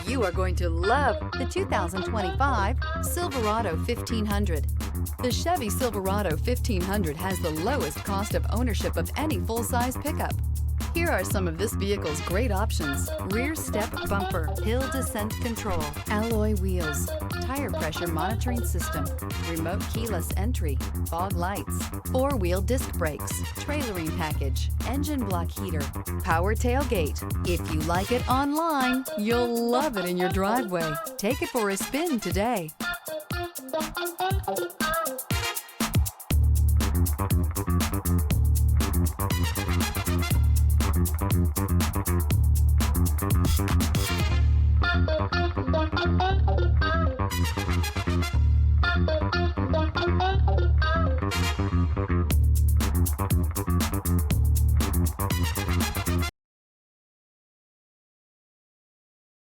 You are going to love the 2025 Silverado 1500. The Chevy Silverado 1500 has the lowest cost of ownership of any full-size pickup. Here are some of this vehicle's great options: rear step bumper, hill descent control, alloy wheels, tire pressure monitoring system, remote keyless entry, fog lights, four-wheel disc brakes, trailering package, engine block heater, power tailgate. If you like it online, you'll love it in your driveway. Take it for a spin today.